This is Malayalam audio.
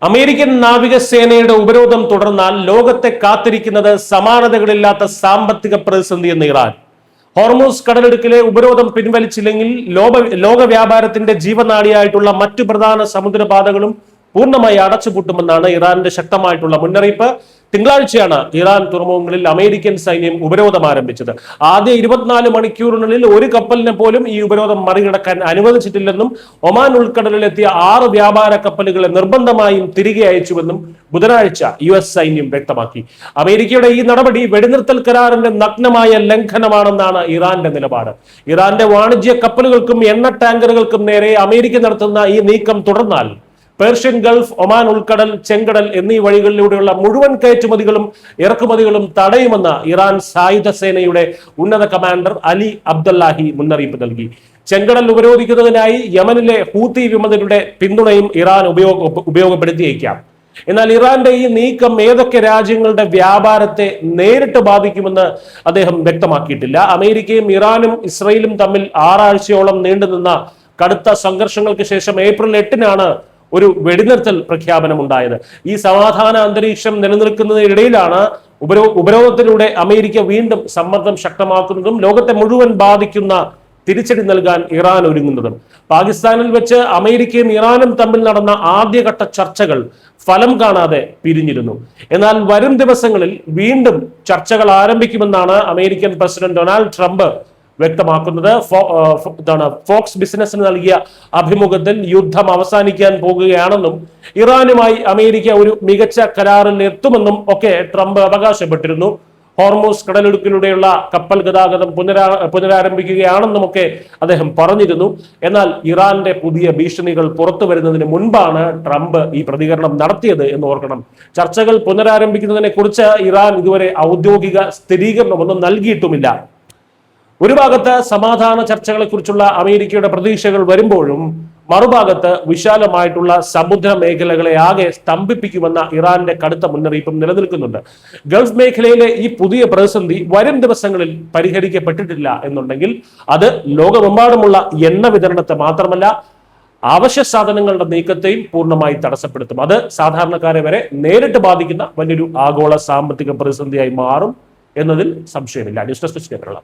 അമേരിക്കൻ നാവികസേനയുടെ ഉപരോധം തുടർന്നാൽ ലോകത്തെ കാത്തിരിക്കുന്നത് സമാനതകളില്ലാത്ത സാമ്പത്തിക പ്രതിസന്ധി എന്ന് ഇറാൻ. ഹോർമൂസ് കടലിടുക്കിലെ ഉപരോധം പിൻവലിച്ചില്ലെങ്കിൽ ലോക വ്യാപാരത്തിന്റെ ജീവനാഡിയായിട്ടുള്ള മറ്റു പ്രധാന സമുദ്രപാതകളും പൂർണ്ണമായി അടച്ചുപൂട്ടുമെന്നാണ് ഇറാന്റെ ശക്തമായിട്ടുള്ള മുന്നറിയിപ്പ്. തിങ്കളാഴ്ചയാണ് ഇറാൻ തുറമുഖങ്ങളിൽ അമേരിക്കൻ സൈന്യം ഉപരോധം ആരംഭിച്ചത്. ആദ്യ 24 മണിക്കൂറിനുള്ളിൽ ഒരു കപ്പലിനെ പോലും ഈ ഉപരോധം മറികടക്കാൻ അനുവദിച്ചിട്ടില്ലെന്നും ഒമാൻ ഉൾക്കടലിലെത്തിയ 6 വ്യാപാര കപ്പലുകളെ നിർബന്ധമായും തിരികെ അയച്ചുവെന്നും ബുധനാഴ്ച US സൈന്യം വ്യക്തമാക്കി. അമേരിക്കയുടെ ഈ നടപടി വെടിനിർത്തൽ കരാറിന്റെ നഗ്നമായ ലംഘനമാണെന്നാണ് ഇറാന്റെ നിലപാട്. ഇറാന്റെ വാണിജ്യ കപ്പലുകൾക്കും എണ്ണ ടാങ്കറുകൾക്കും നേരെ അമേരിക്ക നടത്തുന്ന ഈ നീക്കം തുടർന്നാൽ പേർഷ്യൻ ഗൾഫ്, ഒമാൻ ഉൾക്കടൽ, ചെങ്കടൽ എന്നീ വഴികളിലൂടെയുള്ള മുഴുവൻ കയറ്റുമതികളും ഇറക്കുമതികളും തടയുമെന്ന് ഇറാൻ സായുധ സേനയുടെ ഉന്നത കമാൻഡർ അലി അബ്ദുല്ലാഹി മുന്നറിയിപ്പ് നൽകി. ചെങ്കടൽ ഉപരോധിക്കുന്നതിനായി യമനിലെ ഹൂത്തി വിമതരുടെ പിന്തുണയും ഇറാൻ ഉപയോഗപ്പെടുത്തിയേക്കാം. എന്നാൽ ഇറാന്റെ ഈ നീക്കം ഏതൊക്കെ രാജ്യങ്ങളുടെ വ്യാപാരത്തെ നേരിട്ട് ബാധിക്കുമെന്ന് അദ്ദേഹം വ്യക്തമാക്കിയിട്ടില്ല. അമേരിക്കയും ഇറാനും ഇസ്രയേലും തമ്മിൽ 6 ആഴ്ചയോളം നീണ്ടുനിന്ന കടുത്ത സംഘർഷങ്ങൾക്ക് ശേഷം ഏപ്രിൽ 8-നാണ് ഒരു വെടിനിർത്തൽ പ്രഖ്യാപനം ഉണ്ടായത്. ഈ സമാധാന അന്തരീക്ഷം നിലനിൽക്കുന്നതിനിടയിലാണ് ഉപരോധത്തിലൂടെ അമേരിക്ക വീണ്ടും സമ്മർദ്ദം ശക്തമാക്കുന്നതും ലോകത്തെ മുഴുവൻ ബാധിക്കുന്ന തിരിച്ചടി നൽകാൻ ഇറാൻ ഒരുങ്ങുന്നതും. പാകിസ്ഥാനിൽ വെച്ച് അമേരിക്കയും ഇറാനും തമ്മിൽ നടന്ന ആദ്യഘട്ട ചർച്ചകൾ ഫലം കാണാതെ പിരിഞ്ഞിരുന്നു. എന്നാൽ വരും ദിവസങ്ങളിൽ വീണ്ടും ചർച്ചകൾ ആരംഭിക്കുമെന്നാണ് അമേരിക്കൻ പ്രസിഡന്റ് ഡൊണാൾഡ് ട്രംപ് വ്യക്തമാക്കുന്നത്. ഫോക്സ് ബിസിനസിന് നൽകിയ അഭിമുഖത്തിൽ യുദ്ധം അവസാനിക്കാൻ പോകുകയാണെന്നും ഇറാനുമായി അമേരിക്ക ഒരു മികച്ച കരാറിൽ എത്തുമെന്നും ഒക്കെ ട്രംപ് അവകാശപ്പെട്ടിരുന്നു. ഹോർമൂസ് കടലിടുക്കിലൂടെയുള്ള കപ്പൽ ഗതാഗതം പുനരാരംഭിക്കുകയാണെന്നുമൊക്കെ അദ്ദേഹം പറഞ്ഞിരുന്നു. എന്നാൽ ഇറാന്റെ പുതിയ ഭീഷണികൾ പുറത്തു വരുന്നതിന് മുൻപാണ് ട്രംപ് ഈ പ്രതികരണം നടത്തിയത് എന്ന് ഓർക്കണം. ചർച്ചകൾ പുനരാരംഭിക്കുന്നതിനെ കുറിച്ച് ഇറാൻ ഇതുവരെ ഔദ്യോഗിക സ്ഥിരീകരണമൊന്നും നൽകിയിട്ടുമില്ല. ഒരു ഭാഗത്ത് സമാധാന ചർച്ചകളെ കുറിച്ചുള്ള അമേരിക്കയുടെ പ്രതീക്ഷകൾ വരുമ്പോഴും മറുഭാഗത്ത് വിശാലമായിട്ടുള്ള സമുദ്ര മേഖലകളെ ആകെ സ്തംഭിപ്പിക്കുമെന്ന ഇറാന്റെ കടുത്ത മുന്നറിയിപ്പും നിലനിൽക്കുന്നുണ്ട്. ഗൾഫ് മേഖലയിലെ ഈ പുതിയ പ്രതിസന്ധി വരും ദിവസങ്ങളിൽ പരിഹരിക്കപ്പെട്ടിട്ടില്ല എന്നുണ്ടെങ്കിൽ അത് ലോകമെമ്പാടുമുള്ള എണ്ണ വിതരണത്തെ മാത്രമല്ല അവശ്യ സാധനങ്ങളുടെ നീക്കത്തെയും പൂർണ്ണമായി തടസ്സപ്പെടുത്തും. അത് സാധാരണക്കാരെ വരെ നേരിട്ട് ബാധിക്കുന്ന വലിയൊരു ആഗോള സാമ്പത്തിക പ്രതിസന്ധിയായി മാറും എന്നതിൽ സംശയമില്ല. News desk Kerala.